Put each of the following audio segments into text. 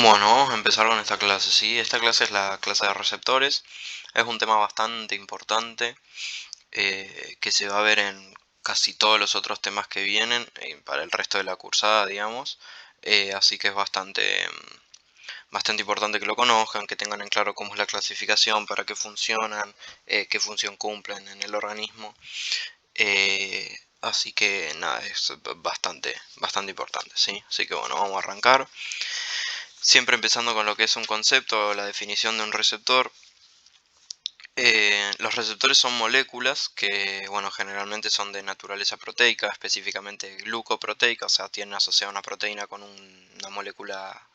Bueno, vamos a empezar con esta clase, ¿sí? Esta clase es la clase de receptores. Es un tema bastante importante que se va a ver en casi todos los otros temas que vienen para el resto de la cursada, digamos. Así que es bastante importante que lo conozcan, que tengan en claro cómo es la clasificación, para qué funcionan, qué función cumplen en el organismo. Así que nada, es bastante importante, ¿sí? Así que bueno, vamos a arrancar. Siempre empezando con lo que es un concepto o la definición de un receptor. Los receptores son moléculas que, bueno, generalmente son de naturaleza proteica, específicamente glucoproteica, o sea, tienen asociada una proteína con una molécula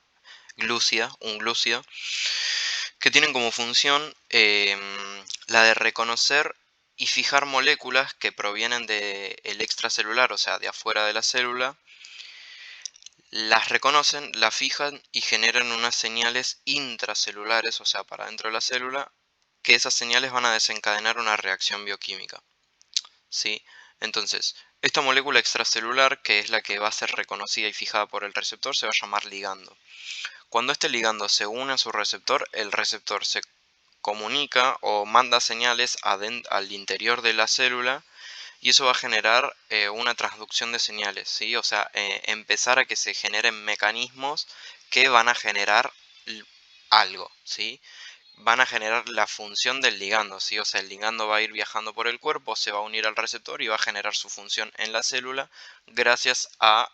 glúcida, un glúcido, que tienen como función la de reconocer y fijar moléculas que provienen del extracelular, o sea, de afuera de la célula. Las reconocen, las fijan y generan unas señales intracelulares, o sea, para dentro de la célula, que esas señales van a desencadenar una reacción bioquímica, ¿sí? Entonces, esta molécula extracelular, que es la que va a ser reconocida y fijada por el receptor, se va a llamar ligando. Cuando este ligando se une a su receptor, el receptor se comunica o manda señales al interior de la célula y eso va a generar una transducción de señales, ¿sí? O sea, empezar a que se generen mecanismos que van a generar algo, ¿sí? Van a generar la función del ligando, ¿sí? O sea, el ligando va a ir viajando por el cuerpo, se va a unir al receptor y va a generar su función en la célula gracias al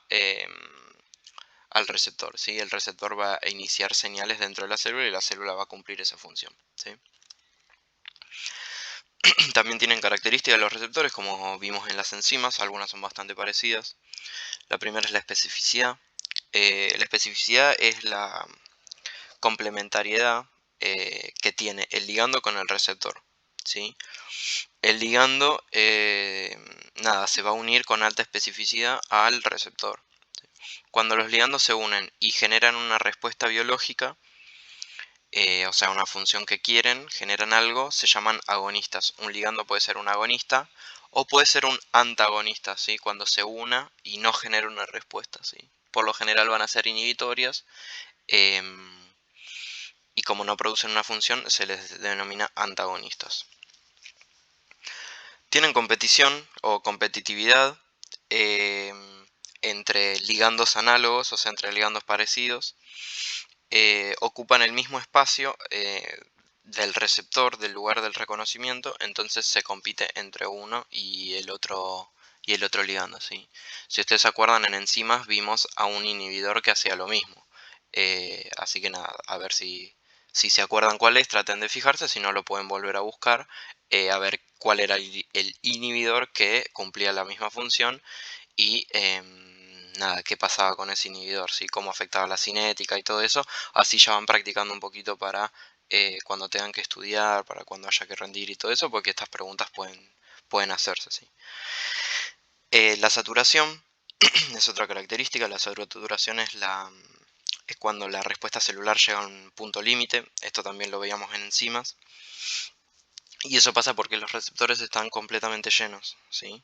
receptor, ¿sí? El receptor va a iniciar señales dentro de la célula y la célula va a cumplir esa función, ¿sí? También tienen características los receptores, como vimos en las enzimas, algunas son bastante parecidas. La primera es la especificidad. La especificidad es la complementariedad que tiene el ligando con el receptor, ¿sí? El ligando, nada, se va a unir con alta especificidad al receptor. Cuando los ligandos se unen y generan una respuesta biológica, o sea, una función que quieren, generan algo, se llaman agonistas. Un ligando puede ser un agonista o puede ser un antagonista, ¿sí? Cuando se una y no genera una respuesta, ¿sí? Por lo general van a ser inhibitorias y como no producen una función se les denomina antagonistas. Tienen competición o competitividad entre ligandos análogos, o sea, entre ligandos parecidos. Ocupan el mismo espacio del receptor, del lugar del reconocimiento, entonces se compite entre uno y el otro ligando, ¿sí? Si ustedes se acuerdan, en enzimas vimos a un inhibidor que hacía lo mismo. Así que nada, a ver si se acuerdan cuál es, traten de fijarse, si no lo pueden volver a buscar, a ver cuál era el inhibidor que cumplía la misma función y nada, qué pasaba con ese inhibidor, ¿sí? Cómo afectaba la cinética y todo eso. Así ya van practicando un poquito para cuando tengan que estudiar, para cuando haya que rendir y todo eso, porque estas preguntas pueden hacerse, ¿sí? La saturación es otra característica. La saturación es cuando la respuesta celular llega a un punto límite. Esto también lo veíamos en enzimas. Y eso pasa porque los receptores están completamente llenos, ¿sí?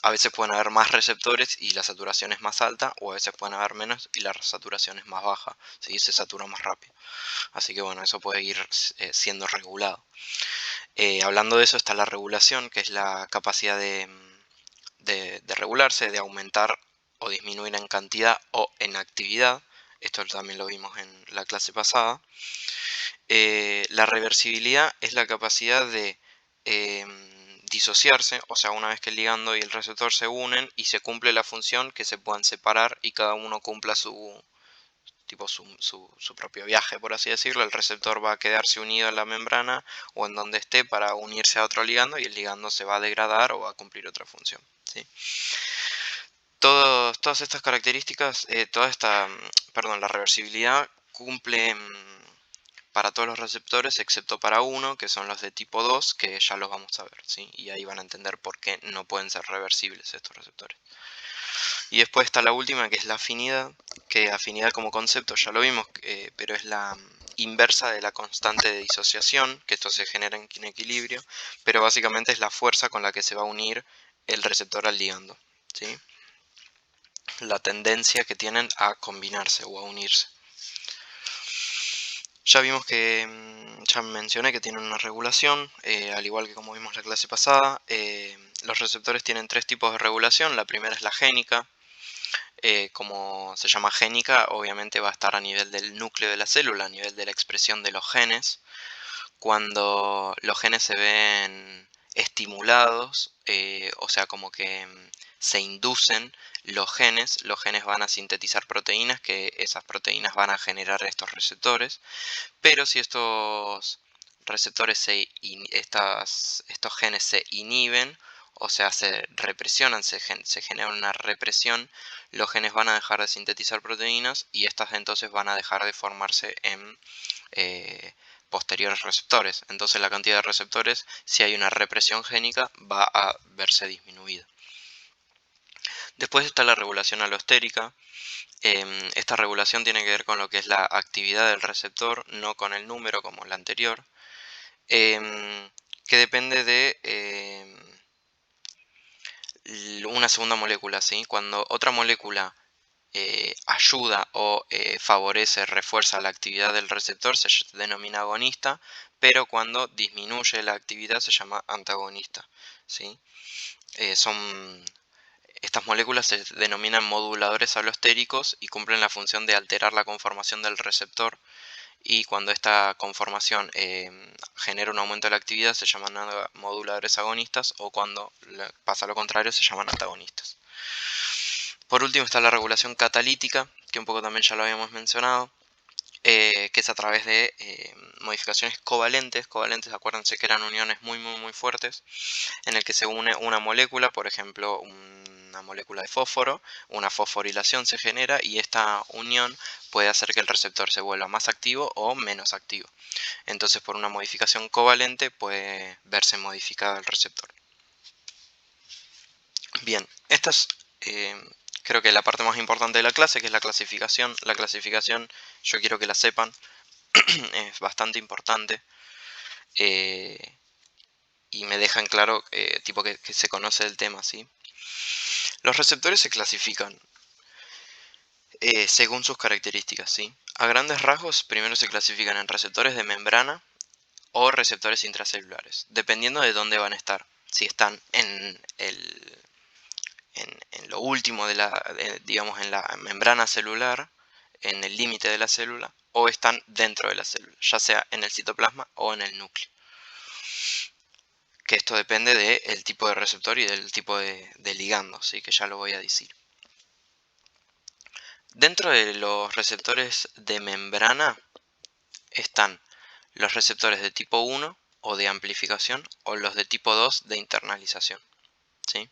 A veces pueden haber más receptores y la saturación es más alta, o a veces pueden haber menos y la saturación es más baja, ¿sí? Se satura más rápido. Así que bueno, eso puede ir siendo regulado. Hablando de eso está la regulación, que es la capacidad de regularse, de aumentar o disminuir en cantidad o en actividad. Esto también lo vimos en la clase pasada. La reversibilidad es la capacidad de disociarse, o sea, una vez que el ligando y el receptor se unen y se cumple la función, que se puedan separar y cada uno cumpla su propio viaje, por así decirlo. El receptor va a quedarse unido en la membrana o en donde esté para unirse a otro ligando y el ligando se va a degradar o va a cumplir otra función, ¿sí? Todas estas características, perdón, la reversibilidad cumple para todos los receptores excepto para uno, que son los de tipo 2, que ya los vamos a ver, ¿sí? Y ahí van a entender por qué no pueden ser reversibles estos receptores. Y después está la última, que es la afinidad, que afinidad como concepto ya lo vimos, pero es la inversa de la constante de disociación, que esto se genera en equilibrio, pero básicamente es la fuerza con la que se va a unir el receptor al ligando, ¿sí? La tendencia que tienen a combinarse o a unirse. Ya vimos que, ya mencioné que tienen una regulación, al igual que como vimos la clase pasada. Los receptores tienen tres tipos de regulación. La primera es la génica. Como se llama génica, obviamente va a estar a nivel del núcleo de la célula, a nivel de la expresión de los genes. Cuando los genes se ven estimulados, o sea, como que se inducen los genes van a sintetizar proteínas, que esas proteínas van a generar estos receptores. Pero si estos receptores estos genes se inhiben, o sea, se represionan, se genera una represión, los genes van a dejar de sintetizar proteínas y estas entonces van a dejar de formarse en eh, posteriores receptores. Entonces la cantidad de receptores, si hay una represión génica, va a verse disminuida. Después está la regulación alostérica. Esta regulación tiene que ver con lo que es la actividad del receptor, no con el número como la anterior, em, que depende de una segunda molécula, ¿sí? Cuando otra molécula ayuda o favorece, refuerza la actividad del receptor, se denomina agonista, pero cuando disminuye la actividad se llama antagonista, ¿sí? Estas moléculas se denominan moduladores alostéricos y cumplen la función de alterar la conformación del receptor, y cuando esta conformación genera un aumento de la actividad se llaman moduladores agonistas, o cuando pasa lo contrario se llaman antagonistas. Por último está la regulación catalítica, que un poco también ya lo habíamos mencionado, que es a través de modificaciones covalentes. Covalentes, acuérdense que eran uniones muy fuertes, en el que se une una molécula, por ejemplo una molécula de fósforo, una fosforilación se genera y esta unión puede hacer que el receptor se vuelva más activo o menos activo. Entonces por una modificación covalente puede verse modificado el receptor. Bien, esta es creo que la parte más importante de la clase, que es la clasificación. La clasificación yo quiero que la sepan, es bastante importante. Y me dejan claro tipo que se conoce el tema, ¿sí? Los receptores se clasifican según sus características, ¿sí? A grandes rasgos, primero se clasifican en receptores de membrana o receptores intracelulares, dependiendo de dónde van a estar. Si están en lo último digamos, en la membrana celular, en el límite de la célula, o están dentro de la célula, ya sea en el citoplasma o en el núcleo. Que esto depende del tipo de receptor y del tipo de ligando, ¿sí? Que ya lo voy a decir. Dentro de los receptores de membrana están los receptores de tipo 1 o de amplificación, o los de tipo 2 de internalización, ¿sí?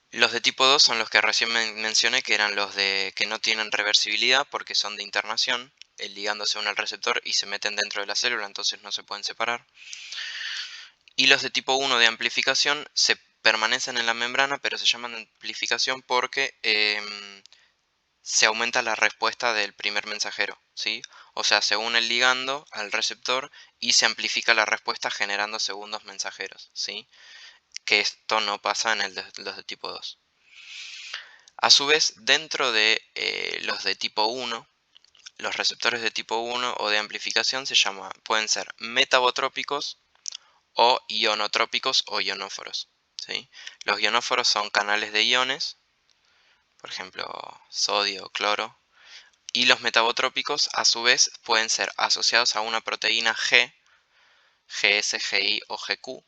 Los de tipo 2 son los que recién mencioné, que eran los que no tienen reversibilidad porque son de internación. El ligando se une al receptor y se meten dentro de la célula, entonces no se pueden separar. Y los de tipo 1 de amplificación se permanecen en la membrana, pero se llaman amplificación porque se aumenta la respuesta del primer mensajero, ¿sí? O sea, se une el ligando al receptor y se amplifica la respuesta generando segundos mensajeros, ¿sí? Que esto no pasa en los de tipo 2. A su vez, dentro de los de tipo 1, los receptores de tipo 1 o de amplificación pueden ser metabotrópicos o ionotrópicos o ionóforos, ¿sí? Los ionóforos son canales de iones, por ejemplo, sodio, cloro. Y los metabotrópicos, a su vez, pueden ser asociados a una proteína G, GS, GI o GQ,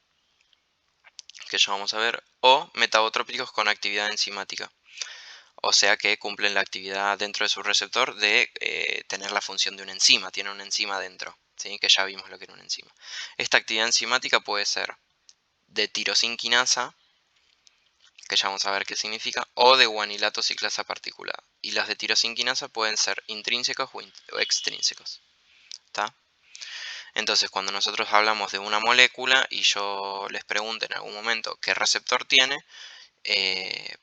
que ya vamos a ver, o metabotrópicos con actividad enzimática. O sea que cumplen la actividad dentro de su receptor de tener la función de una enzima, tiene una enzima dentro, ¿sí? Que ya vimos lo que era una enzima. Esta actividad enzimática puede ser de tirosinquinasa, que ya vamos a ver qué significa, o de guanilato ciclasa particulada. Y las de tirosinquinasa pueden ser intrínsecos o extrínsecos. ¿Está? Entonces, cuando nosotros hablamos de una molécula y yo les pregunto en algún momento qué receptor tiene,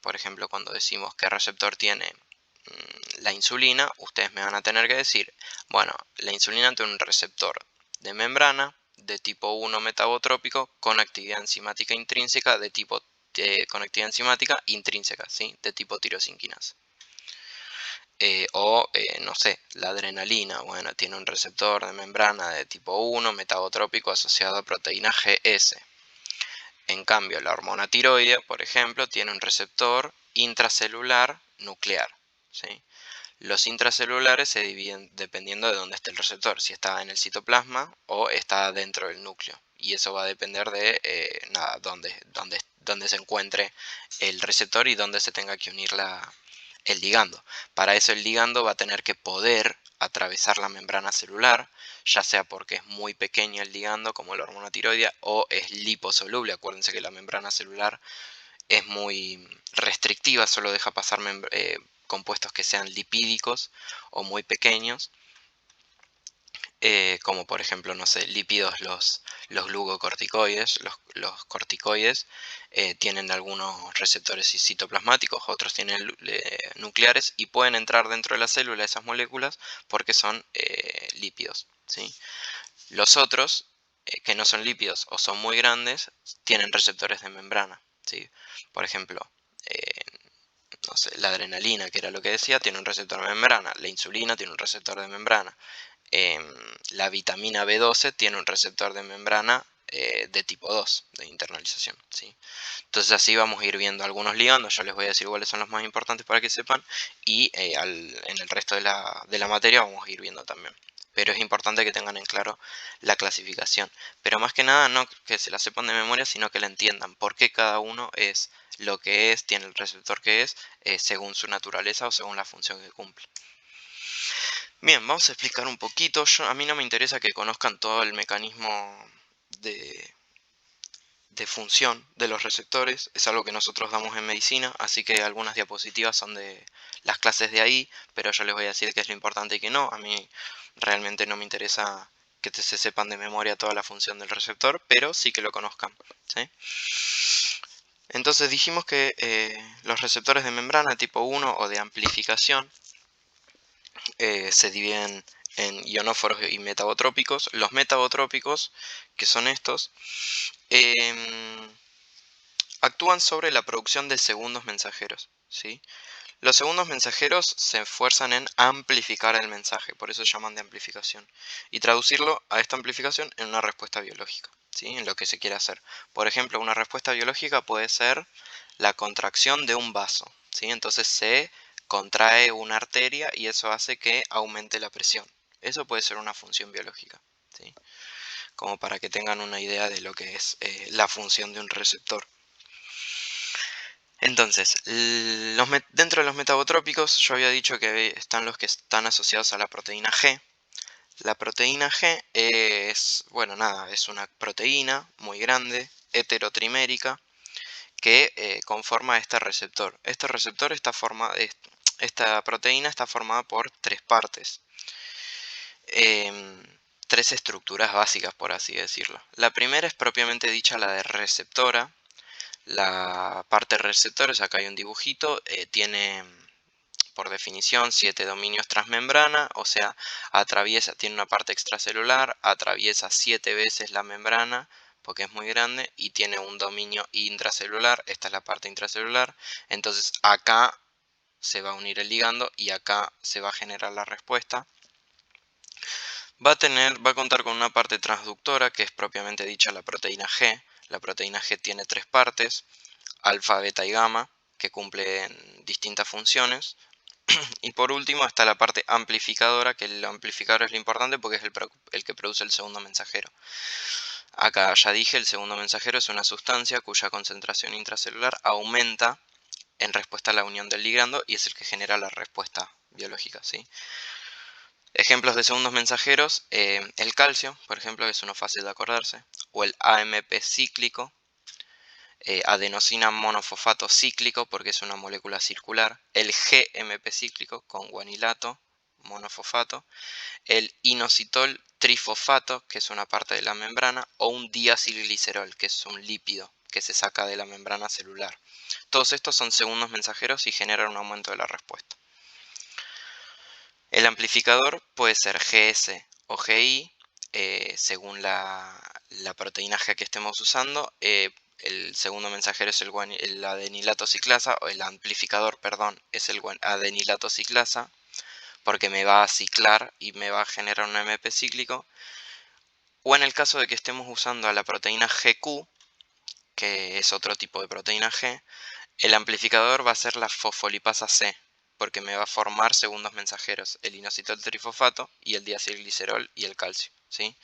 por ejemplo, cuando decimos qué receptor tiene la insulina, ustedes me van a tener que decir, bueno, la insulina tiene un receptor de membrana de tipo 1 metabotrópico con actividad enzimática intrínseca con actividad enzimática intrínseca, ¿sí? De tipo tirosinquinasa. No sé, la adrenalina, bueno, tiene un receptor de membrana de tipo 1 metabotrópico asociado a proteína GS. En cambio, la hormona tiroidea, por ejemplo, tiene un receptor intracelular nuclear, ¿sí? Los intracelulares se dividen dependiendo de dónde esté el receptor, si está en el citoplasma o está dentro del núcleo. Y eso va a depender de nada, dónde se encuentre el receptor y dónde se tenga que unir el ligando. Para eso el ligando va a tener que poder atravesar la membrana celular, ya sea porque es muy pequeño el ligando, como la hormona tiroidea, o es liposoluble. Acuérdense que la membrana celular es muy restrictiva, solo deja pasar compuestos que sean lipídicos o muy pequeños, como por ejemplo, no sé, lípidos, los glucocorticoides, los corticoides, tienen algunos receptores citoplasmáticos, otros tienen nucleares y pueden entrar dentro de la célula esas moléculas porque son lípidos, ¿sí? Los otros, que no son lípidos o son muy grandes, tienen receptores de membrana, ¿sí? Por ejemplo, eh, no sé, la adrenalina, que era lo que decía, tiene un receptor de membrana, la insulina tiene un receptor de membrana, la vitamina B12 tiene un receptor de membrana de tipo 2, de internalización, ¿sí? Entonces así vamos a ir viendo algunos ligandos, yo les voy a decir cuáles son los más importantes para que sepan, y en el resto de la materia vamos a ir viendo también. Pero es importante que tengan en claro la clasificación. Pero más que nada, no que se la sepan de memoria, sino que la entiendan. Por qué cada uno es lo que es, tiene el receptor que es, según su naturaleza o según la función que cumple. Bien, vamos a explicar un poquito. A mí no me interesa que conozcan todo el mecanismo de, de función de los receptores. Es algo que nosotros damos en medicina, así que algunas diapositivas son de las clases de ahí, pero yo les voy a decir qué es lo importante y qué no. A mí realmente no me interesa que se sepan de memoria toda la función del receptor, pero sí que lo conozcan, ¿sí? Entonces dijimos que los receptores de membrana tipo 1 o de amplificación se dividen en ionóforos y metabotrópicos. Los metabotrópicos, que son estos, actúan sobre la producción de segundos mensajeros, ¿sí? Los segundos mensajeros se esfuerzan en amplificar el mensaje, por eso se llaman de amplificación, y traducirlo a esta amplificación en una respuesta biológica, ¿sí? En lo que se quiere hacer. Por ejemplo, una respuesta biológica puede ser la contracción de un vaso, ¿sí? Entonces se contrae una arteria y eso hace que aumente la presión. Eso puede ser una función biológica, ¿sí? Como para que tengan una idea de lo que es la función de un receptor. Entonces, dentro de los metabotrópicos yo había dicho que están los que están asociados a la proteína G. La proteína G es, bueno, nada, es una proteína muy grande, heterotrimérica, que conforma este receptor. Este receptor está formado, esta proteína está formada por tres partes, tres estructuras básicas, por así decirlo. La primera es propiamente dicha la de receptora. La parte receptores, acá hay un dibujito, tiene por definición 7 dominios transmembrana, o sea, tiene una parte extracelular, atraviesa 7 veces la membrana, porque es muy grande, y tiene un dominio intracelular, esta es la parte intracelular, entonces acá se va a unir el ligando y acá se va a generar la respuesta. Va a contar con una parte transductora, que es propiamente dicha la proteína G. La proteína G tiene tres partes, alfa, beta y gamma, que cumplen distintas funciones. Y por último está la parte amplificadora, que el amplificador es lo importante porque es el que produce el segundo mensajero. Acá ya dije, el segundo mensajero es una sustancia cuya concentración intracelular aumenta en respuesta a la unión del ligando y es el que genera la respuesta biológica, ¿sí? Ejemplos de segundos mensajeros, el calcio, por ejemplo, que es uno fácil de acordarse, o el AMP cíclico, adenosina monofosfato cíclico porque es una molécula circular, el GMP cíclico con guanilato monofosfato, el inositol trifosfato que es una parte de la membrana, o un diacilglicerol que es un lípido que se saca de la membrana celular. Todos estos son segundos mensajeros y generan un aumento de la respuesta. El amplificador puede ser GS o GI, según la proteína G que estemos usando. El segundo mensajero es el adenilato ciclasa, o el amplificador, perdón, es el adenilato ciclasa. porque me va a ciclar y me va a generar un AMP cíclico. O en el caso de que estemos usando a la proteína GQ, que es otro tipo de proteína G, el amplificador va a ser la fosfolipasa C, porque me va a formar segundos mensajeros, el inositol trifosfato y el diacilglicerol y el calcio, ¿sí?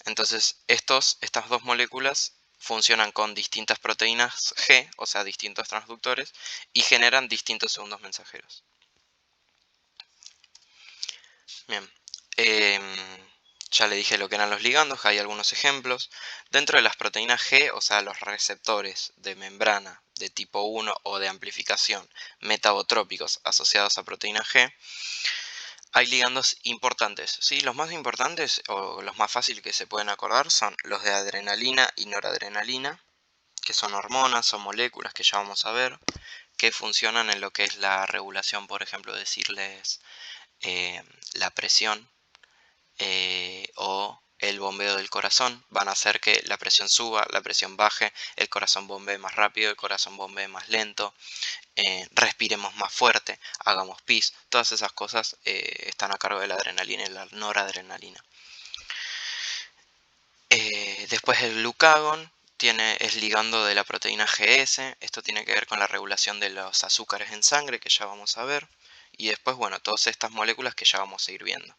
Entonces, estas dos moléculas funcionan con distintas proteínas G, o sea, distintos transductores, y generan distintos segundos mensajeros. Bien, ya le dije lo que eran los ligandos, hay algunos ejemplos. Dentro de las proteínas G, o sea, los receptores de membrana de tipo 1 o de amplificación metabotrópicos asociados a proteína G, hay ligandos importantes, ¿sí? Los más importantes o los más fáciles que se pueden acordar son los de adrenalina y noradrenalina, que son hormonas o moléculas que ya vamos a ver, que funcionan en lo que es la regulación, por ejemplo, decirles la presión o el bombeo del corazón. Van a hacer que la presión suba, la presión baje, el corazón bombee más rápido, el corazón bombee más lento, respiremos más fuerte, hagamos pis. Todas esas cosas están a cargo de la adrenalina y la noradrenalina. Después el glucagón es ligando de la proteína GS. Esto tiene que ver con la regulación de los azúcares en sangre, que ya vamos a ver. Y después, bueno, todas estas moléculas que ya vamos a ir viendo.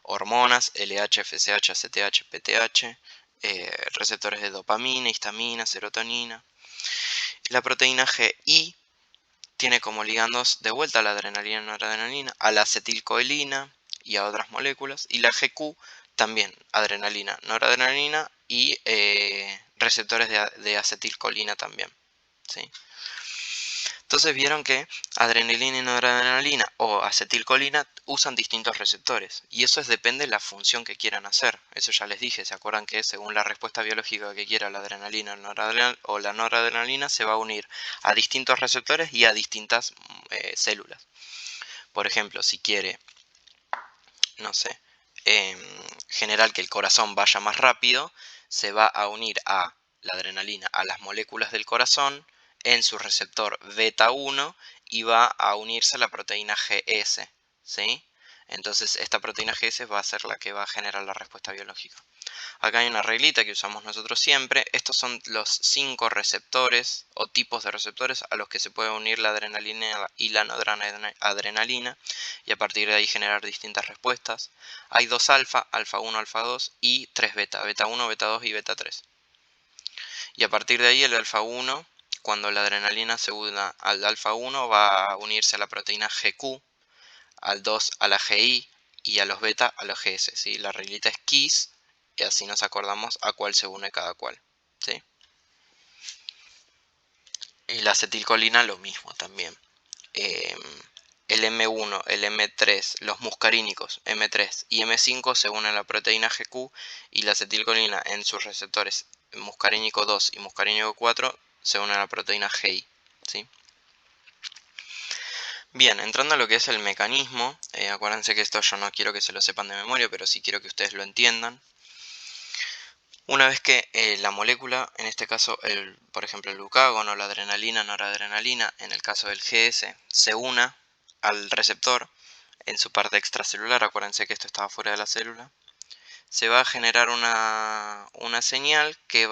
Hormonas, LH, FSH, ACTH, PTH, receptores de dopamina, histamina, serotonina. La proteína GI tiene como ligandos de vuelta a la adrenalina y noradrenalina, a la acetilcoelina y a otras moléculas. Y la GQ también, adrenalina, noradrenalina y receptores de acetilcolina también, ¿sí? Entonces vieron que adrenalina y noradrenalina o acetilcolina usan distintos receptores. Y eso depende de la función que quieran hacer. Eso ya les dije, ¿se acuerdan que según la respuesta biológica que quiera la adrenalina o la noradrenalina se va a unir a distintos receptores y a distintas células? Por ejemplo, si quiere, no sé, generar que el corazón vaya más rápido, se va a unir a la adrenalina, a las moléculas del corazón en su receptor beta 1 y va a unirse a la proteína GS, ¿sí? Entonces esta proteína GS va a ser la que va a generar la respuesta biológica. Acá hay una reglita que usamos nosotros siempre. Estos son los 5 receptores o tipos de receptores a los que se puede unir la adrenalina y la noradrenalina y a partir de ahí generar distintas respuestas. Hay 2 alfa, alfa 1, alfa 2 y 3 beta, beta 1, beta 2 y beta 3. Y a partir de ahí el alfa 1, cuando la adrenalina se una al alfa 1, va a unirse a la proteína GQ, al 2 a la GI y a los beta a los GS, ¿sí? La reglita es KISS y así nos acordamos a cuál se une cada cual, ¿sí? Y la acetilcolina lo mismo también. El M1, el M3, los muscarínicos M3 y M5 se unen a la proteína GQ y la acetilcolina en sus receptores muscarínico 2 y muscarínico 4 se unen a la proteína GI, ¿sí? Bien, entrando a lo que es el mecanismo, acuérdense que esto yo no quiero que se lo sepan de memoria, pero sí quiero que ustedes lo entiendan. Una vez que la molécula, en este caso, por ejemplo el glucagón o la adrenalina, noradrenalina, en el caso del GS, se una al receptor en su parte extracelular, acuérdense que esto estaba fuera de la célula, se va a generar una señal que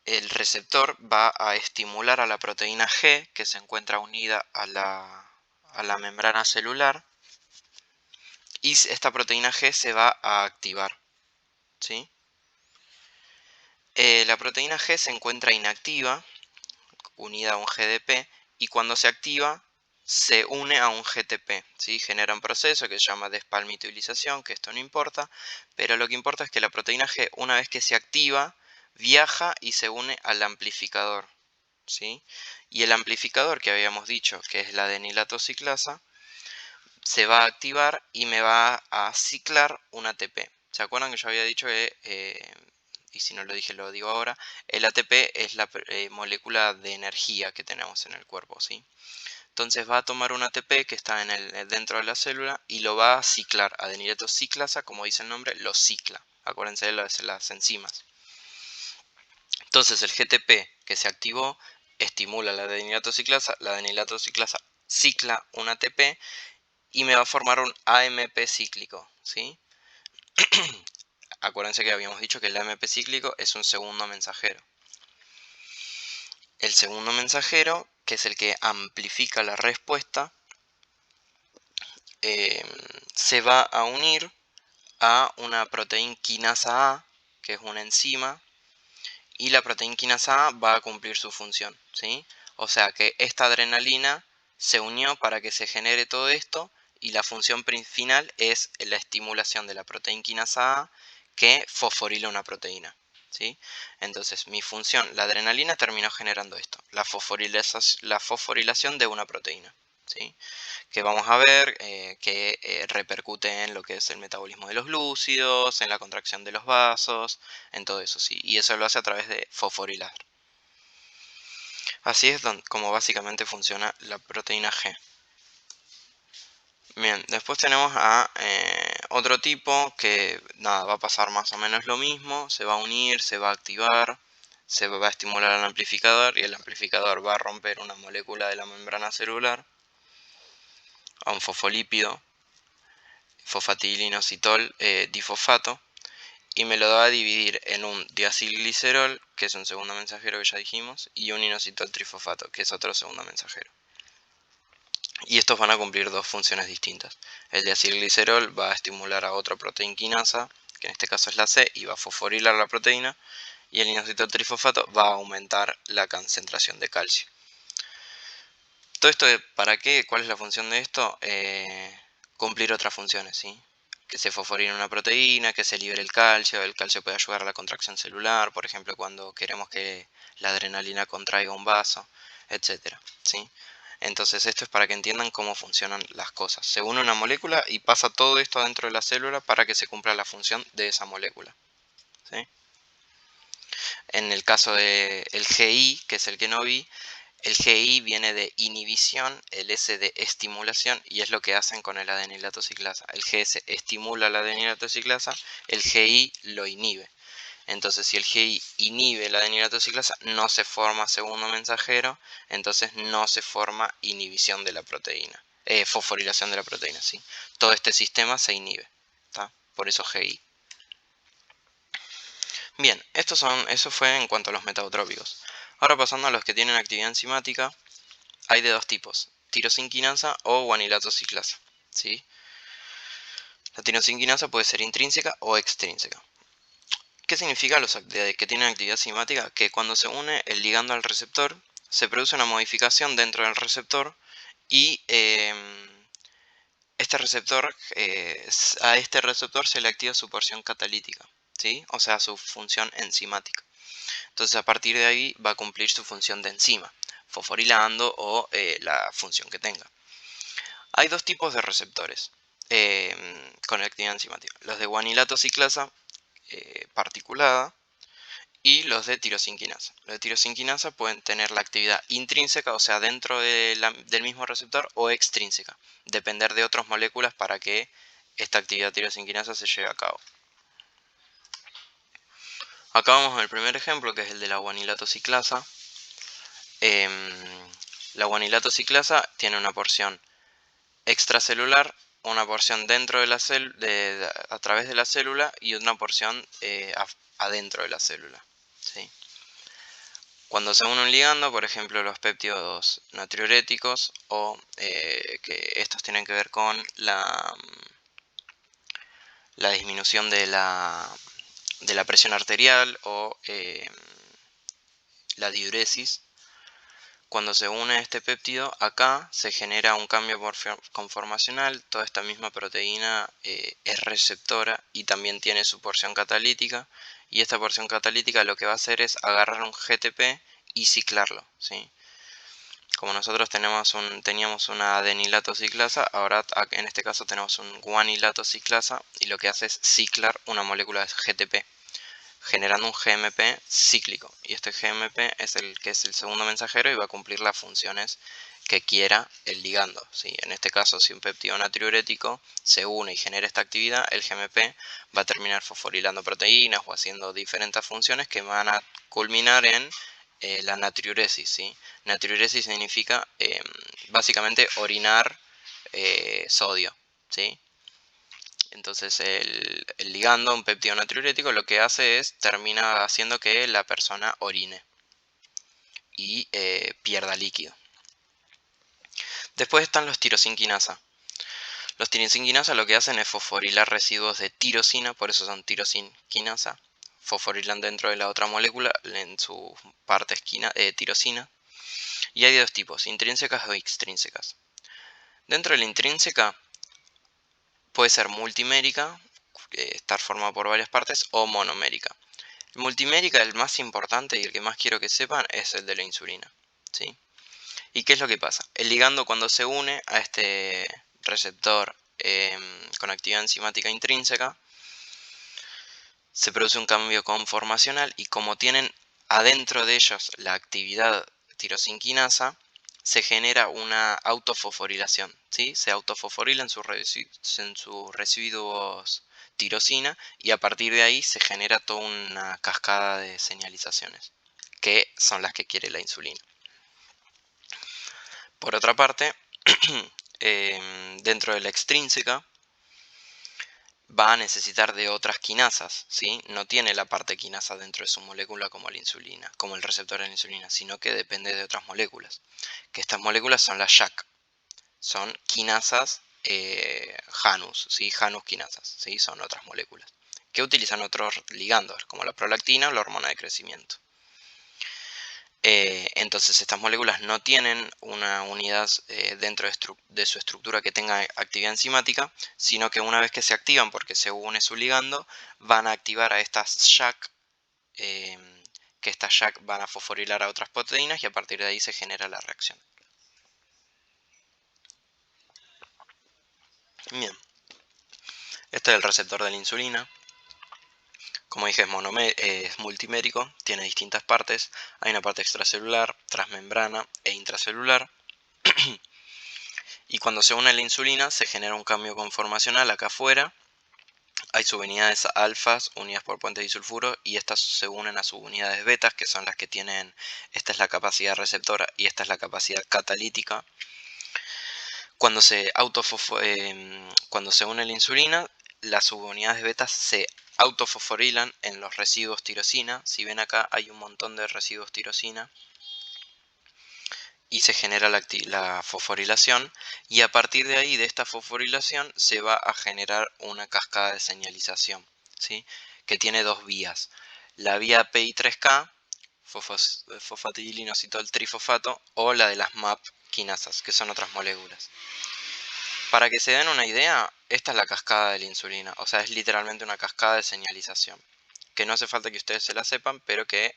el receptor va a estimular a la proteína G, que se encuentra unida a la membrana celular, y esta proteína G se va a activar, ¿sí? La proteína G se encuentra inactiva, unida a un GDP, y cuando se activa se une a un GTP, ¿sí? Genera un proceso que se llama despalmitilización, que esto no importa, pero lo que importa es que la proteína G, una vez que se activa, viaja y se une al amplificador, ¿sí? Y el amplificador que habíamos dicho, que es la adenilatociclasa, se va a activar y me va a ciclar un ATP. ¿Se acuerdan que yo había dicho que, y si no lo dije lo digo ahora, el ATP es la molécula de energía que tenemos en el cuerpo, ¿sí? Entonces va a tomar un ATP que está dentro de la célula y lo va a ciclar. Adenilatociclasa, como dice el nombre, lo cicla. Acuérdense de las enzimas. Entonces el GTP que se activó estimula la adenilatociclasa cicla un ATP y me va a formar un AMP cíclico, ¿sí? Acuérdense que habíamos dicho que el AMP cíclico es un segundo mensajero. El segundo mensajero, que es el que amplifica la respuesta, se va a unir a una proteína quinasa A, que es una enzima, y la proteína quinasa A va a cumplir su función, ¿sí? O sea que esta adrenalina se unió para que se genere todo esto y la función final es la estimulación de la proteína quinasa A que fosforila una proteína, ¿sí? Entonces mi función, la adrenalina terminó generando esto, la fosforilación de una proteína, ¿sí? Que vamos a ver que repercute en lo que es el metabolismo de los glúcidos, en la contracción de los vasos, en todo eso, sí. Y eso lo hace a través de fosforilar. Así es como básicamente funciona la proteína G. Bien, después tenemos a otro tipo que nada, va a pasar más o menos lo mismo, se va a unir, se va a activar, se va a estimular al amplificador y el amplificador va a romper una molécula de la membrana celular a un fosfolípido, fosfatidilinositol difosfato, y me lo va a dividir en un diacilglicerol, que es un segundo mensajero que ya dijimos, y un inositol trifosfato, que es otro segundo mensajero. Y estos van a cumplir dos funciones distintas. El diacilglicerol va a estimular a otra proteína quinasa, que en este caso es la C, y va a fosforilar la proteína, y el inositol trifosfato va a aumentar la concentración de calcio. Todo esto, ¿para qué? ¿Cuál es la función de esto? Cumplir otras funciones, ¿sí? Que se fosforine una proteína, que se libere el calcio puede ayudar a la contracción celular, por ejemplo, cuando queremos que la adrenalina contraiga un vaso, etcétera, ¿sí? Entonces esto es para que entiendan cómo funcionan las cosas. Se une una molécula y pasa todo esto dentro de la célula para que se cumpla la función de esa molécula, ¿sí? En el caso del GI, que es el que no vi, el GI viene de inhibición, el S de estimulación, y es lo que hacen con el adenilato ciclasa. El GS estimula la adenilato ciclasa, el GI lo inhibe. Entonces, si el GI inhibe la adenilato ciclasa, no se forma segundo mensajero, entonces no se forma inhibición de la proteína, fosforilación de la proteína, ¿sí? Todo este sistema se inhibe, ¿tá? Por eso GI. Bien, eso fue en cuanto a los metabotrópicos. Ahora pasando a los que tienen actividad enzimática, hay de dos tipos, tirosinquinasa o guanilato ciclasa, ¿sí? La tirosinquinasa puede ser intrínseca o extrínseca. ¿Qué significa que tienen actividad enzimática? Que cuando se une el ligando al receptor, se produce una modificación dentro del receptor y a este receptor se le activa su porción catalítica, ¿sí? O sea, su función enzimática. Entonces a partir de ahí va a cumplir su función de enzima, fosforilando o la función que tenga. Hay dos tipos de receptores con actividad enzimática. Los de guanilato ciclasa particulada y los de tirosinquinasa. Los de tirosinquinasa pueden tener la actividad intrínseca, o sea, dentro del mismo receptor, o extrínseca, depender de otras moléculas para que esta actividad tirosinquinasa se lleve a cabo. Acá vamos al primer ejemplo, que es el de la guanilato ciclasa. La guanilato ciclasa tiene una porción extracelular, una porción dentro de la a través de la célula y una porción adentro de la célula, ¿sí? Cuando se une un ligando, por ejemplo los péptidos natriuréticos o que estos tienen que ver con la disminución de la presión arterial o la diuresis. Cuando se une este péptido, acá se genera un cambio conformacional. Toda esta misma proteína es receptora y también tiene su porción catalítica. Y esta porción catalítica lo que va a hacer es agarrar un GTP y ciclarlo, ¿sí? Como nosotros teníamos una adenilato ciclasa, ahora en este caso tenemos un guanilato ciclasa y lo que hace es ciclar una molécula de GTP, generando un GMP cíclico. Y este GMP es el que es el segundo mensajero y va a cumplir las funciones que quiera el ligando, ¿sí? En este caso, si un péptido natriurético se une y genera esta actividad, el GMP va a terminar fosforilando proteínas o haciendo diferentes funciones que van a culminar en la natriuresis, ¿sí? Natriuresis significa básicamente orinar sodio, ¿sí? Entonces el ligando, un péptido natriurético, lo que hace es termina haciendo que la persona orine y pierda líquido. Después están los tirosinquinasa. Los tirosinquinasa lo que hacen es fosforilar residuos de tirosina, por eso son tirosinquinasa. Fosforilan dentro de la otra molécula en su parte tirosina. Y hay de dos tipos, intrínsecas o extrínsecas. Dentro de la intrínseca puede ser multimérica, estar formada por varias partes, o monomérica. El multimérica, el más importante y el que más quiero que sepan, es el de la insulina, ¿sí? ¿Y qué es lo que pasa? El ligando, cuando se une a este receptor con actividad enzimática intrínseca, se produce un cambio conformacional, y como tienen adentro de ellos la actividad tirosinquinasa, se genera una autofosforilación, ¿sí? Se autofosforila en sus residuos tirosina, y a partir de ahí se genera toda una cascada de señalizaciones, que son las que quiere la insulina. Por otra parte, dentro de la extrínseca va a necesitar de otras quinasas, ¿sí? No tiene la parte quinasa dentro de su molécula como la insulina, como el receptor de la insulina, sino que depende de otras moléculas. Que estas moléculas son las JAK, son quinasas Janus, ¿sí? Janus quinasas, ¿sí? Son otras moléculas que utilizan otros ligandos, como la prolactina o la hormona de crecimiento. Entonces estas moléculas no tienen una unidad dentro de su estructura que tenga actividad enzimática, sino que una vez que se activan, porque se une su ligando, van a activar a estas JAK, que estas JAK van a fosforilar a otras proteínas, y a partir de ahí se genera la reacción. Bien, este es el receptor de la insulina. Como dije, es multimérico, tiene distintas partes. Hay una parte extracelular, transmembrana e intracelular. Y cuando se une la insulina se genera un cambio conformacional acá afuera. Hay subunidades alfas unidas por puentes disulfuro, y estas se unen a subunidades betas, que son las que tienen, esta es la capacidad receptora y esta es la capacidad catalítica. Cuando cuando se une la insulina, las subunidades betas se autofosforilan en los residuos tirosina. Si ven acá hay un montón de residuos tirosina, y se genera la fosforilación, y a partir de ahí, de esta fosforilación, se va a generar una cascada de señalización, ¿sí? Que tiene dos vías. La vía PI3K, fosfatidilinositol trifosfato, o la de las MAP quinasas, que son otras moléculas. Para que se den una idea, esta es la cascada de la insulina, o sea, es literalmente una cascada de señalización, que no hace falta que ustedes se la sepan, pero que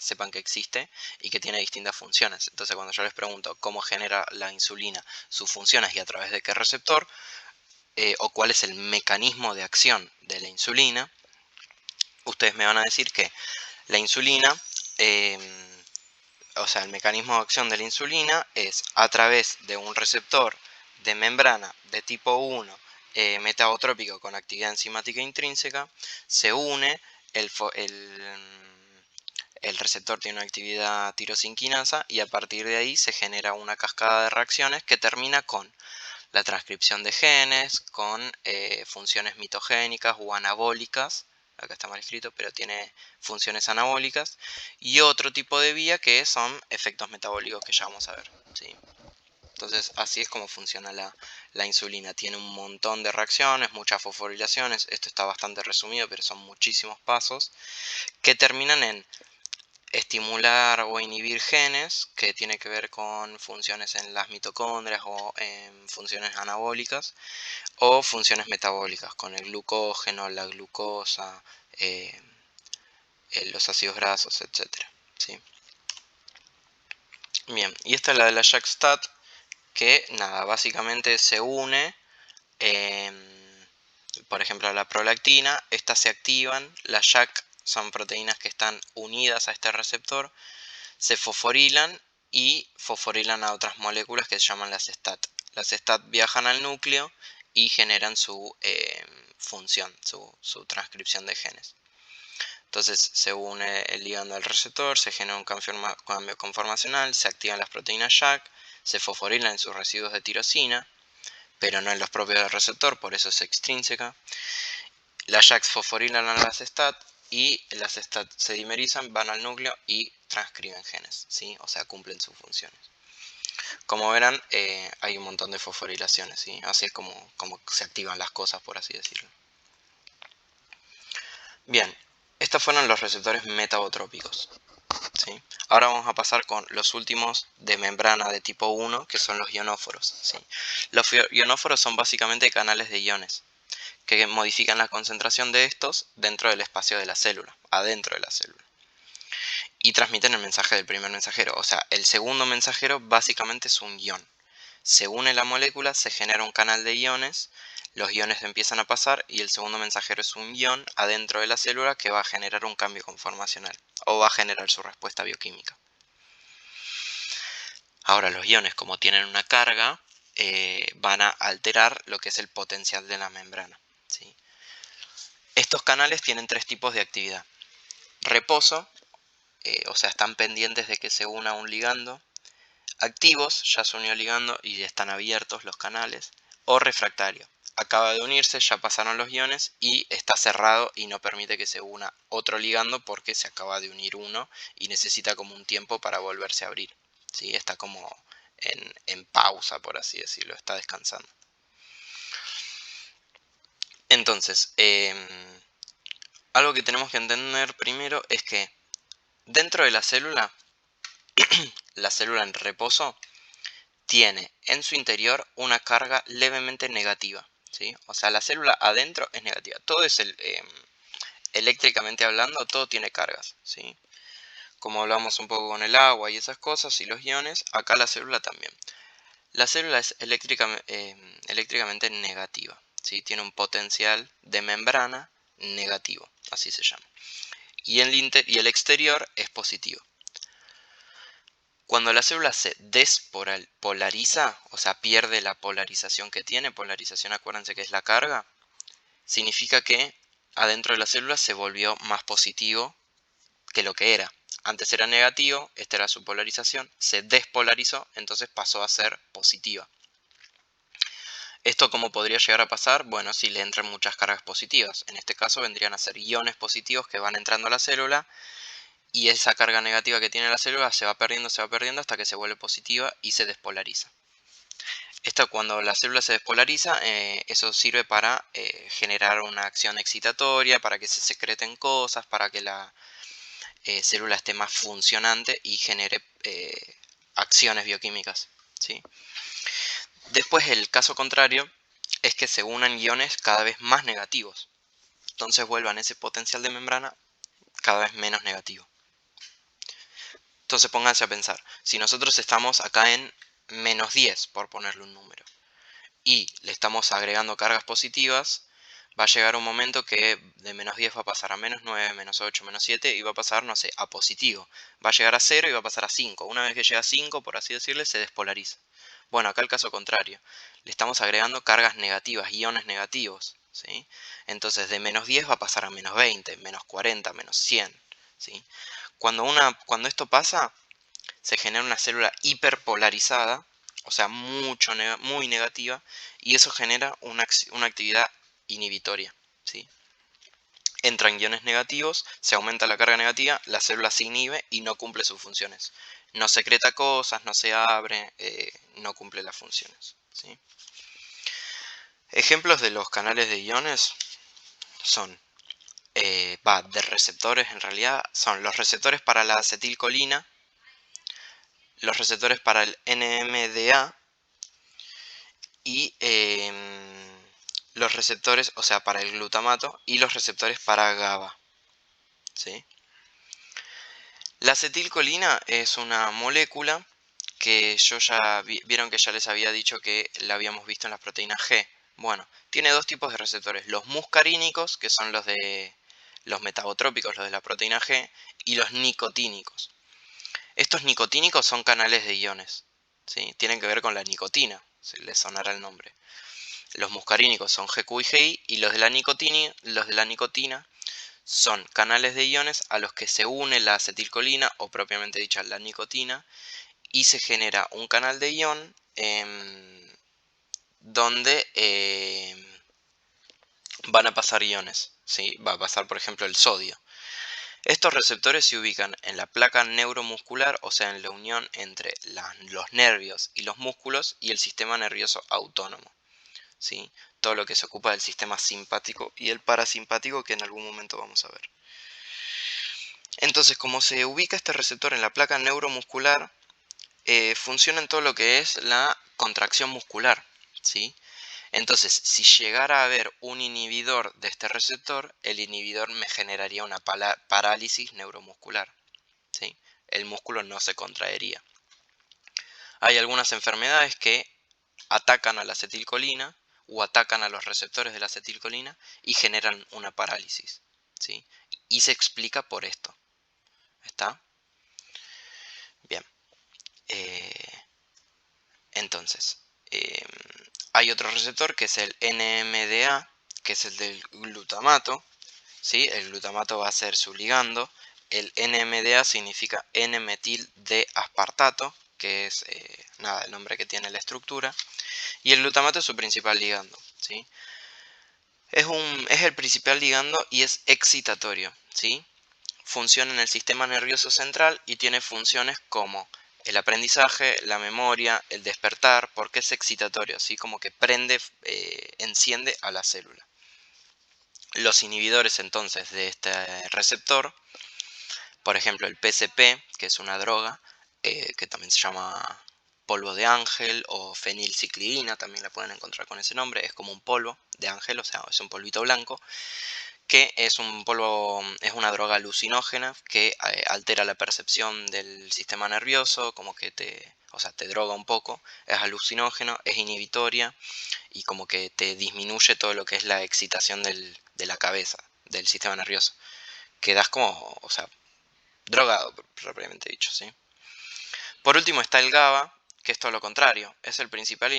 sepan que existe y que tiene distintas funciones. Entonces, cuando yo les pregunto cómo genera la insulina sus funciones y a través de qué receptor, o cuál es el mecanismo de acción de la insulina, ustedes me van a decir que la insulina, o sea, el mecanismo de acción de la insulina es a través de un receptor de membrana de tipo 1, metabotrópico con actividad enzimática intrínseca, se une, el receptor tiene una actividad tirosinquinasa, y a partir de ahí se genera una cascada de reacciones que termina con la transcripción de genes, con funciones mitogénicas o anabólicas. Acá está mal escrito, pero tiene funciones anabólicas, y otro tipo de vía que son efectos metabólicos, que ya vamos a ver, ¿sí? Entonces así es como funciona la insulina. Tiene un montón de reacciones, muchas fosforilaciones. Esto está bastante resumido, pero son muchísimos pasos que terminan en estimular o inhibir genes, que tiene que ver con funciones en las mitocondrias o en funciones anabólicas, o funciones metabólicas con el glucógeno, la glucosa, los ácidos grasos, etcétera, ¿sí? Bien, y esta es la de la JAK-STAT, que nada, básicamente se une, por ejemplo, a la prolactina. Estas se activan, las JAK son proteínas que están unidas a este receptor, se fosforilan y fosforilan a otras moléculas que se llaman las STAT. Las STAT viajan al núcleo y generan su función, su transcripción de genes. Entonces se une el ligando al receptor, se genera un cambio conformacional, se activan las proteínas JAK, se fosforilan en sus residuos de tirosina, pero no en los propios del receptor, por eso es extrínseca. Las JAKs fosforilan a las STAT y las STAT se dimerizan, van al núcleo y transcriben genes, ¿sí? O sea, cumplen sus funciones. Como verán, hay un montón de fosforilaciones, ¿sí? Así es como se activan las cosas, por así decirlo. Bien, estos fueron los receptores metabotrópicos, ¿sí? Ahora vamos a pasar con los últimos de membrana de tipo 1, que son los ionóforos, ¿sí? Los ionóforos son básicamente canales de iones que modifican la concentración de estos dentro del espacio de la célula, adentro de la célula. Y transmiten el mensaje del primer mensajero. O sea, el segundo mensajero básicamente es un ion. Se une la molécula, se genera un canal de iones, los iones empiezan a pasar y el segundo mensajero es un ion adentro de la célula que va a generar un cambio conformacional o va a generar su respuesta bioquímica. Ahora los iones, como tienen una carga, van a alterar lo que es el potencial de la membrana, ¿sí? Estos canales tienen tres tipos de actividad. Reposo, o sea, están pendientes de que se una un ligando. Activos, ya se unió el ligando y están abiertos los canales. O refractario, acaba de unirse, ya pasaron los iones y está cerrado y no permite que se una otro ligando porque se acaba de unir uno y necesita como un tiempo para volverse a abrir, ¿sí? Está como en pausa, por así decirlo, está descansando. Entonces, algo que tenemos que entender primero es que dentro de la célula en reposo tiene en su interior una carga levemente negativa, ¿sí? O sea, la célula adentro es negativa. Todo es eléctricamente hablando, todo tiene cargas, ¿sí? Como hablamos un poco con el agua y esas cosas y los iones, acá la célula también. La célula es eléctricamente negativa, ¿sí? Tiene un potencial de membrana negativo, así se llama. Y el exterior es positivo. Cuando la célula se despolariza, o sea, pierde la polarización que tiene, polarización acuérdense que es la carga, significa que adentro de la célula se volvió más positivo que lo que era. Antes era negativo, esta era su polarización, se despolarizó, entonces pasó a ser positiva. ¿Esto cómo podría llegar a pasar? Bueno, si le entran muchas cargas positivas. En este caso vendrían a ser iones positivos que van entrando a la célula y esa carga negativa que tiene la célula se va perdiendo hasta que se vuelve positiva y se despolariza. Esto cuando la célula se despolariza, eso sirve para generar una acción excitatoria, para que se secreten cosas, para que la célula esté más funcionante y genere acciones bioquímicas, ¿sí? Después el caso contrario es que se unan iones cada vez más negativos. Entonces vuelvan ese potencial de membrana cada vez menos negativo. Entonces pónganse a pensar, si nosotros estamos acá en menos 10, por ponerle un número, y le estamos agregando cargas positivas, va a llegar un momento que de menos 10 va a pasar a menos 9, menos 8, menos 7 y va a pasar, no sé, a positivo. Va a llegar a 0 y va a pasar a 5. Una vez que llega a 5, por así decirle, se despolariza. Bueno, acá el caso contrario. Le estamos agregando cargas negativas, iones negativos, ¿sí? Entonces de menos 10 va a pasar a menos 20, menos 40, menos 100, ¿sí? Cuando esto pasa, se genera una célula hiperpolarizada, o sea, muy negativa, y eso genera una actividad inhibitoria, ¿sí? Entran iones negativos, se aumenta la carga negativa, la célula se inhibe y no cumple sus funciones. No secreta cosas, no se abre, no cumple las funciones, ¿sí? Ejemplos de los canales de iones son, de receptores en realidad, son los receptores para la acetilcolina, los receptores para el NMDA y los receptores, o sea, para el glutamato y los receptores para GABA, ¿sí? La acetilcolina es una molécula que vieron que ya les había dicho que la habíamos visto en las proteínas G. Bueno, tiene dos tipos de receptores, los muscarínicos, que son los de los metabotrópicos, los de la proteína G, y los nicotínicos. Estos nicotínicos son canales de iones, ¿sí? Tienen que ver con la nicotina, si les sonará el nombre. Los muscarínicos son GQ y GI y los de la nicotina son canales de iones a los que se une la acetilcolina o propiamente dicha la nicotina y se genera un canal de ion donde van a pasar iones, ¿sí? Va a pasar, por ejemplo, el sodio. Estos receptores se ubican en la placa neuromuscular, o sea, en la unión entre los nervios y los músculos y el sistema nervioso autónomo, ¿sí? Todo lo que se ocupa del sistema simpático y el parasimpático, que en algún momento vamos a ver. Entonces, como se ubica este receptor en la placa neuromuscular, funciona en todo lo que es la contracción muscular, ¿sí? Entonces, si llegara a haber un inhibidor de este receptor, el inhibidor me generaría una parálisis neuromuscular, ¿sí? El músculo no se contraería. Hay algunas enfermedades que atacan a la acetilcolina o atacan a los receptores de la acetilcolina y generan una parálisis, ¿sí? Y se explica por esto. ¿Está? Bien. Entonces, hay otro receptor que es el NMDA, que es el del glutamato, ¿sí? El glutamato va a ser su ligando. El NMDA significa N-metil de aspartato, que es nada, el nombre que tiene la estructura. Y el glutamato es su principal ligando, ¿sí? Es el principal ligando y es excitatorio, ¿sí? Funciona en el sistema nervioso central y tiene funciones como el aprendizaje, la memoria, el despertar, porque es excitatorio, ¿sí? Como que prende, enciende a la célula. Los inhibidores entonces de este receptor, por ejemplo el PCP, que es una droga, que también se llama polvo de ángel o fenilciclidina, también la pueden encontrar con ese nombre, es como un polvo de ángel, o sea, es un polvito blanco, que es un polvo, es una droga alucinógena que altera la percepción del sistema nervioso, como que o sea, te droga un poco, es alucinógeno, es inhibitoria y como que te disminuye todo lo que es la excitación de la cabeza, del sistema nervioso. Quedas como, o sea, drogado, propiamente dicho, ¿sí? Por último está el GABA, que es todo lo contrario, es el principal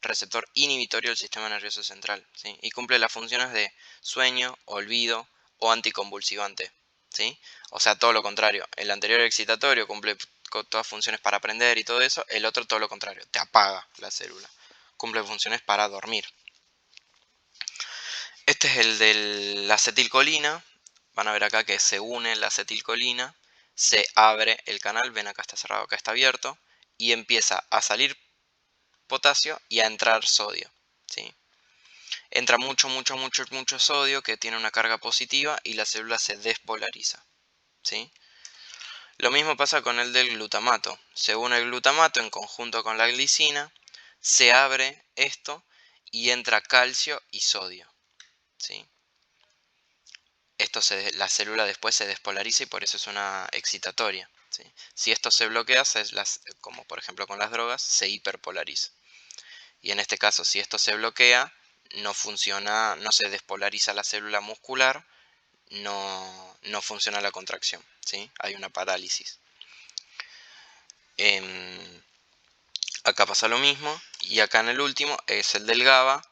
receptor inhibitorio del sistema nervioso central, ¿sí? Y cumple las funciones de sueño, olvido o anticonvulsivante, ¿sí? O sea, todo lo contrario. El anterior excitatorio cumple con todas funciones para aprender y todo eso, el otro todo lo contrario, te apaga la célula. Cumple funciones para dormir. Este es el de la acetilcolina. Van a ver acá que se une la acetilcolina, se abre el canal, ven acá está cerrado, acá está abierto, y empieza a salir potasio y a entrar sodio, ¿sí? Entra mucho sodio que tiene una carga positiva y la célula se despolariza, ¿sí? Lo mismo pasa con el del glutamato. Se une el glutamato en conjunto con la glicina, se abre esto y entra calcio y sodio, ¿sí? La célula después se despolariza y por eso es una excitatoria, ¿sí? Si esto se bloquea, como por ejemplo con las drogas, se hiperpolariza. Y en este caso, si esto se bloquea, no funciona, no se despolariza la célula muscular, no funciona la contracción, ¿sí? Hay una parálisis. Acá pasa lo mismo, y acá en el último es el del GABA.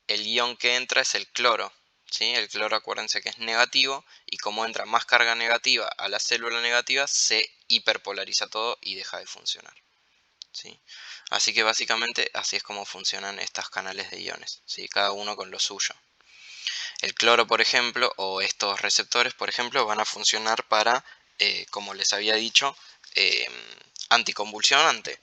El ion que entra es el cloro, ¿sí? El cloro, acuérdense que es negativo, y como entra más carga negativa a la célula negativa, se hiperpolariza todo y deja de funcionar, ¿sí? Así que básicamente así es como funcionan estos canales de iones, ¿sí? Cada uno con lo suyo. El cloro, por ejemplo, o estos receptores, por ejemplo, van a funcionar para, como les había dicho, eh, anticonvulsionante.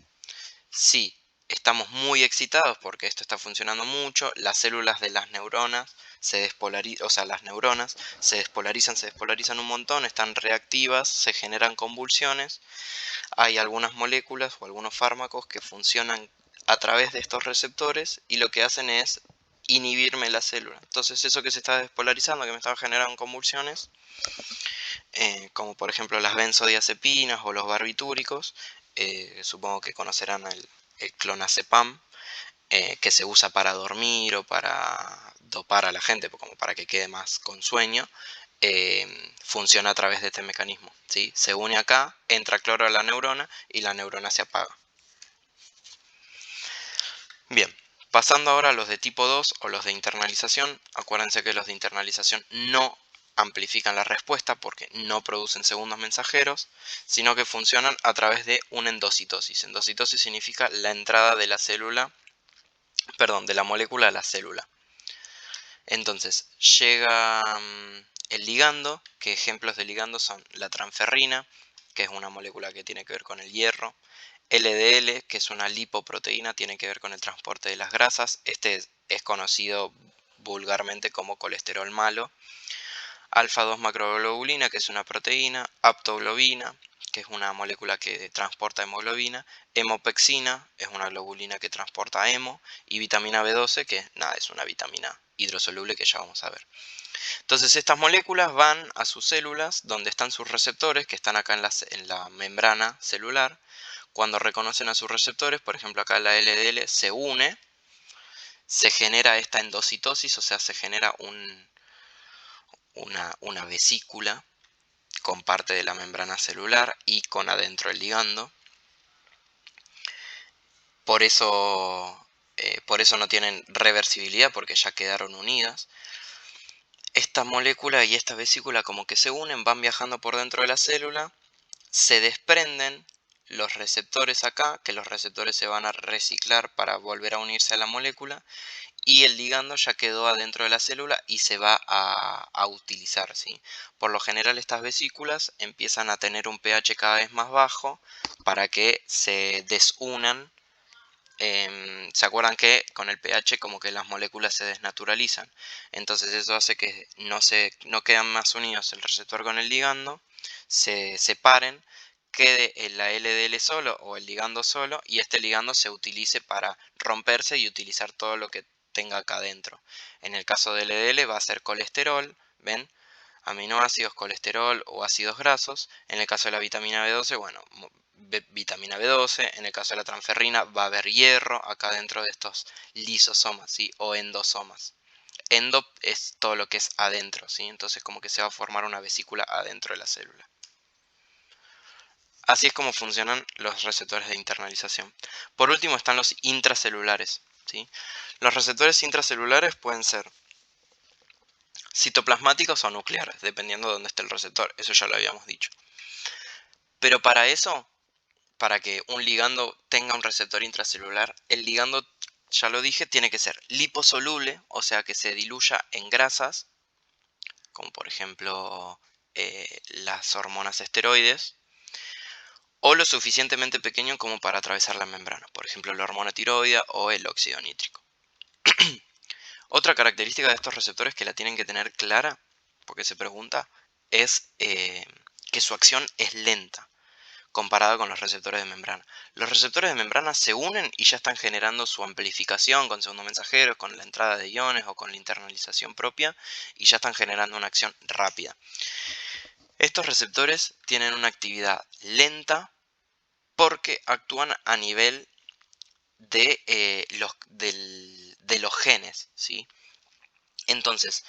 Si estamos muy excitados porque esto está funcionando mucho, las células de las neuronas se despolarizan, o sea, las neuronas se despolarizan un montón, están reactivas, se generan convulsiones. Hay algunas moléculas o algunos fármacos que funcionan a través de estos receptores y lo que hacen es inhibirme la célula. Entonces eso que se está despolarizando, que me estaba generando convulsiones, como por ejemplo las benzodiazepinas o los barbitúricos, supongo que conocerán el clonazepam, que se usa para dormir o para dopar a la gente, como para que quede más con sueño, funciona a través de este mecanismo, ¿sí? Se une acá, entra cloro a la neurona y la neurona se apaga. Bien, pasando ahora a los de tipo 2 o los de internalización. Acuérdense que los de internalización no amplifican la respuesta porque no producen segundos mensajeros, sino que funcionan a través de una endocitosis. Endocitosis significa la entrada de la célula perdón, de la molécula a la célula. Entonces llega el ligando, que ejemplos de ligando son la transferrina, que es una molécula que tiene que ver con el hierro, LDL, que es una lipoproteína, tiene que ver con el transporte de las grasas, este es conocido vulgarmente como colesterol malo, alfa-2 macroglobulina, que es una proteína, aptoglobina, que es una molécula que transporta hemoglobina, hemopexina, es una globulina que transporta hemo, y vitamina B12, que nada, es una vitamina hidrosoluble que ya vamos a ver. Entonces estas moléculas van a sus células, donde están sus receptores, que están acá en la membrana celular. Cuando reconocen a sus receptores, por ejemplo acá la LDL se une, se genera esta endocitosis, o sea, se genera una vesícula con parte de la membrana celular y con adentro el ligando. Por eso no tienen reversibilidad, porque ya quedaron unidas. Esta molécula y esta vesícula como que se unen, van viajando por dentro de la célula, se desprenden los receptores acá, que los receptores se van a reciclar para volver a unirse a la molécula, y el ligando ya quedó adentro de la célula y se va a utilizar, ¿sí? Por lo general estas vesículas empiezan a tener un pH cada vez más bajo para que se desunan. ¿Se acuerdan que con el pH como que las moléculas se desnaturalizan? Entonces eso hace que no quedan más unidos el receptor con el ligando, se separen, quede la LDL solo o el ligando solo, y este ligando se utilice para romperse y utilizar todo lo que tenga acá adentro. En el caso del LDL va a ser colesterol, ¿ven? Aminoácidos, colesterol o ácidos grasos. En el caso de la vitamina B12, bueno, vitamina B12. En el caso de la transferrina va a haber hierro acá dentro de estos lisosomas, ¿sí? O endosomas. Endo es todo lo que es adentro, ¿sí? Entonces como que se va a formar una vesícula adentro de la célula. Así es como funcionan los receptores de internalización. Por último están los intracelulares, ¿sí? Los receptores intracelulares pueden ser citoplasmáticos o nucleares, dependiendo de dónde esté el receptor. Eso ya lo habíamos dicho. Pero para eso, para que un ligando tenga un receptor intracelular, el ligando, ya lo dije, tiene que ser liposoluble, o sea que se diluya en grasas, como por ejemplo las hormonas esteroides, o lo suficientemente pequeño como para atravesar la membrana, por ejemplo la hormona tiroidea o el óxido nítrico. Otra característica de estos receptores que la tienen que tener clara, porque se pregunta, es que su acción es lenta comparada con los receptores de membrana. Los receptores de membrana se unen y ya están generando su amplificación con segundos mensajeros, con la entrada de iones o con la internalización propia, y ya están generando una acción rápida. Estos receptores tienen una actividad lenta porque actúan a nivel de los genes, ¿sí? Entonces,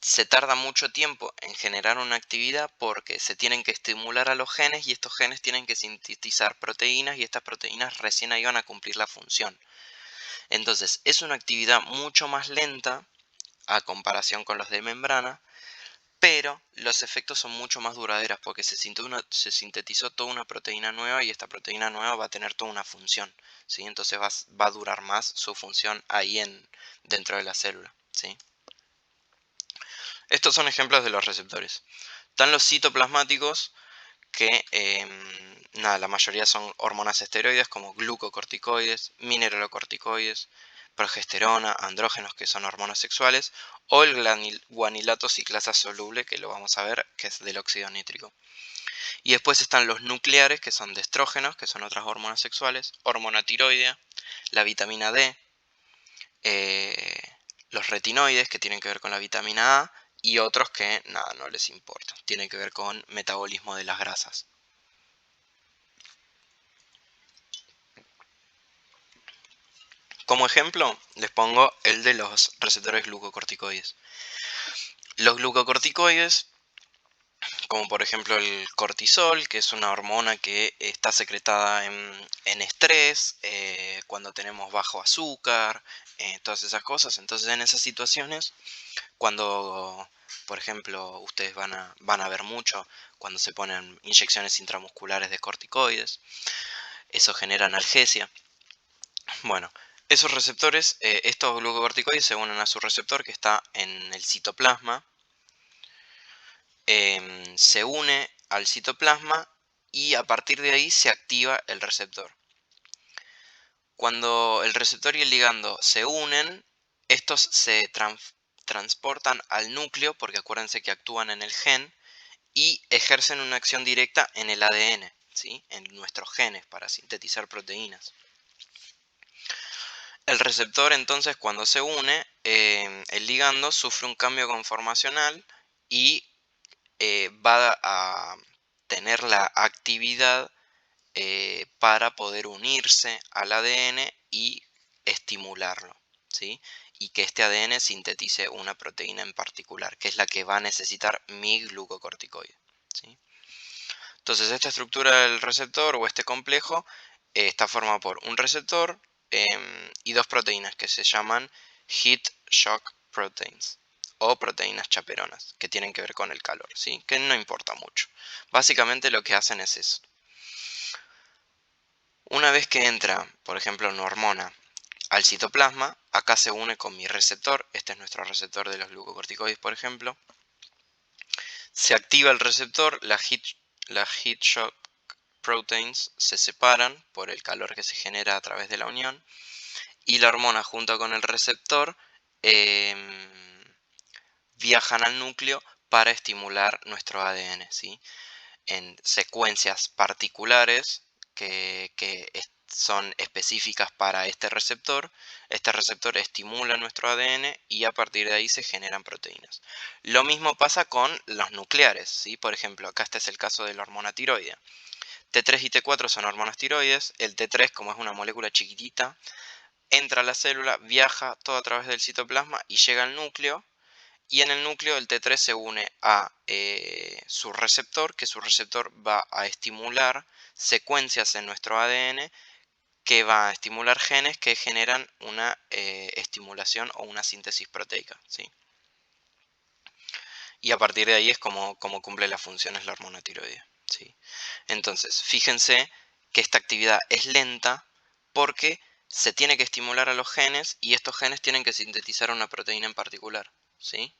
se tarda mucho tiempo en generar una actividad porque se tienen que estimular a los genes y estos genes tienen que sintetizar proteínas y estas proteínas recién ahí van a cumplir la función. Entonces, es una actividad mucho más lenta a comparación con los de membrana, pero los efectos son mucho más duraderos porque se sintetizó toda una proteína nueva y esta proteína nueva va a tener toda una función, ¿sí? Entonces va a durar más su función ahí dentro de la célula, ¿sí? Estos son ejemplos de los receptores. Están los citoplasmáticos, que nada, la mayoría son hormonas esteroides como glucocorticoides, mineralocorticoides, progesterona, andrógenos, que son hormonas sexuales, o el guanilato ciclasa soluble, que lo vamos a ver, que es del óxido nítrico. Y después están los nucleares, que son de estrógenos, que son otras hormonas sexuales, hormona tiroidea, la vitamina D, eh, los retinoides, que tienen que ver con la vitamina A, y otros que nada, no les importa, tienen que ver con metabolismo de las grasas. Como ejemplo, les pongo el de los receptores glucocorticoides. Los glucocorticoides, como por ejemplo el cortisol, que es una hormona que está secretada en estrés, cuando tenemos bajo azúcar, todas esas cosas. Entonces en esas situaciones, cuando por ejemplo ustedes van a ver mucho cuando se ponen inyecciones intramusculares de corticoides, eso genera analgesia. Bueno, Esos receptores, estos glucocorticoides se unen a su receptor que está en el citoplasma, se une al citoplasma y a partir de ahí se activa el receptor. Cuando el receptor y el ligando se unen, estos se transportan al núcleo, porque acuérdense que actúan en el gen, y ejercen una acción directa en el ADN, ¿sí? En nuestros genes para sintetizar proteínas. El receptor entonces cuando se une, el ligando sufre un cambio conformacional y va a tener la actividad para poder unirse al ADN y estimularlo, ¿sí? Y que este ADN sintetice una proteína en particular, que es la que va a necesitar mi glucocorticoide, ¿sí? Entonces esta estructura del receptor o este complejo está formado por un receptor y dos proteínas que se llaman heat shock proteins o proteínas chaperonas, que tienen que ver con el calor, ¿sí? Que no importa mucho. Básicamente lo que hacen es eso. Una vez que entra, por ejemplo, una hormona al citoplasma, acá se une con mi receptor, este es nuestro receptor de los glucocorticoides, por ejemplo. Se activa el receptor, la heat shock proteins se separan por el calor que se genera a través de la unión y la hormona junto con el receptor viajan al núcleo para estimular nuestro ADN, ¿sí? En secuencias particulares que son específicas para este receptor. Este receptor estimula nuestro ADN y a partir de ahí se generan proteínas. Lo mismo pasa con los nucleares, ¿sí? Por ejemplo, acá este es el caso de la hormona tiroidea. T3 y T4 son hormonas tiroides. El T3, como es una molécula chiquitita, entra a la célula, viaja todo a través del citoplasma y llega al núcleo. Y en el núcleo el T3 se une a su receptor, que su receptor va a estimular secuencias en nuestro ADN, que va a estimular genes que generan una estimulación o una síntesis proteica, ¿sí? Y a partir de ahí es como cumple las funciones la hormona tiroidea, ¿sí? Entonces, fíjense que esta actividad es lenta porque se tiene que estimular a los genes y estos genes tienen que sintetizar una proteína en particular, ¿sí?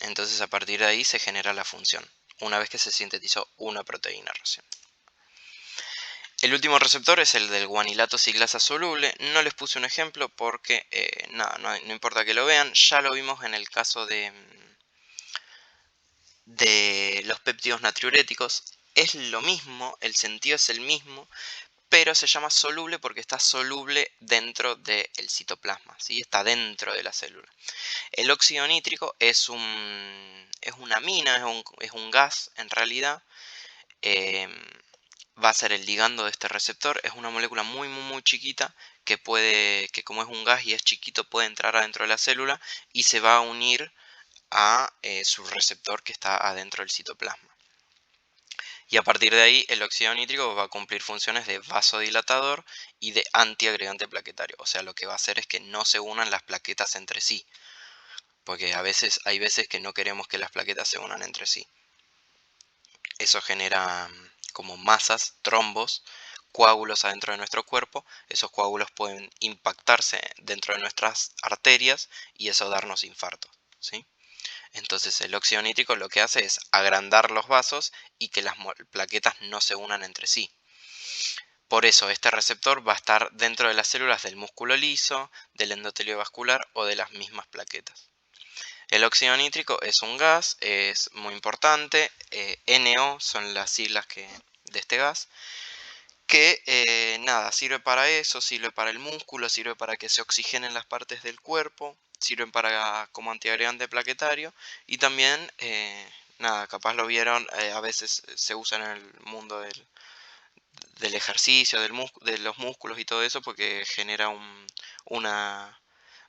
Entonces a partir de ahí se genera la función, una vez que se sintetizó una proteína recién. El último receptor es el del guanilato ciclasa soluble. No les puse un ejemplo porque no importa que lo vean. Ya lo vimos en el caso de los péptidos natriuréticos. Es lo mismo, el sentido es el mismo, pero se llama soluble porque está soluble dentro del citoplasma, ¿sí? Está dentro de la célula. El óxido nítrico es una amina, es un gas en realidad. Va a ser el ligando de este receptor. Es una molécula muy chiquita que como es un gas y es chiquito puede entrar adentro de la célula y se va a unir a su receptor que está adentro del citoplasma. Y a partir de ahí el óxido nítrico va a cumplir funciones de vasodilatador y de antiagregante plaquetario. O sea, lo que va a hacer es que no se unan las plaquetas entre sí. Porque hay veces que no queremos que las plaquetas se unan entre sí. Eso genera como masas, trombos, coágulos adentro de nuestro cuerpo. Esos coágulos pueden impactarse dentro de nuestras arterias y eso darnos infartos, ¿sí? Entonces el óxido nítrico lo que hace es agrandar los vasos y que las plaquetas no se unan entre sí. Por eso este receptor va a estar dentro de las células del músculo liso, del endotelio vascular o de las mismas plaquetas. El óxido nítrico es un gas, es muy importante. NO son las siglas de este gas, que sirve para eso, sirve para el músculo, sirve para que se oxigenen las partes del cuerpo, sirven como antiagregante plaquetario y también, capaz lo vieron, a veces se usa en el mundo del ejercicio, de los músculos y todo eso porque genera una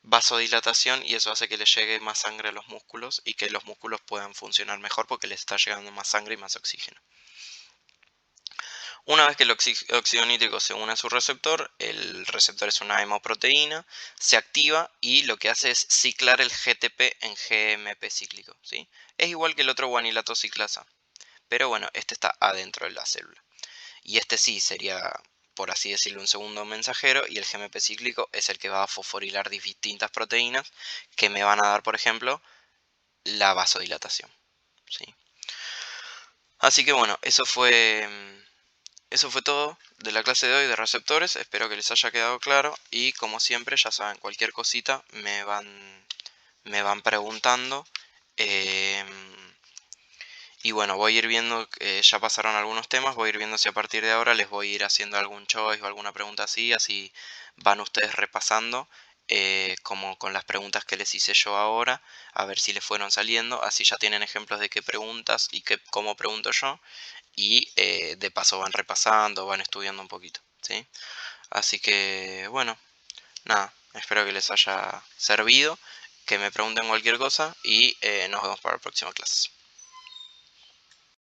vasodilatación y eso hace que le llegue más sangre a los músculos y que los músculos puedan funcionar mejor porque les está llegando más sangre y más oxígeno. Una vez que el óxido nítrico se une a su receptor, el receptor es una hemoproteína, se activa y lo que hace es ciclar el GTP en GMP cíclico, ¿sí? Es igual que el otro guanilato ciclasa, pero bueno, este está adentro de la célula. Y este sí sería por así decirlo, un segundo mensajero, y el GMP cíclico es el que va a fosforilar distintas proteínas que me van a dar, por ejemplo, la vasodilatación, ¿sí? Así que bueno, eso fue todo de la clase de hoy de receptores. Espero que les haya quedado claro y como siempre, ya saben, cualquier cosita me van preguntando. Y bueno, voy a ir viendo, ya pasaron algunos temas, voy a ir viendo si a partir de ahora les voy a ir haciendo algún choice o alguna pregunta así, así van ustedes repasando, como con las preguntas que les hice yo ahora, a ver si les fueron saliendo, así ya tienen ejemplos de qué preguntas y cómo pregunto yo, y de paso van repasando, van estudiando un poquito, ¿sí? Así que bueno, nada, espero que les haya servido, que me pregunten cualquier cosa y nos vemos para la próxima clase.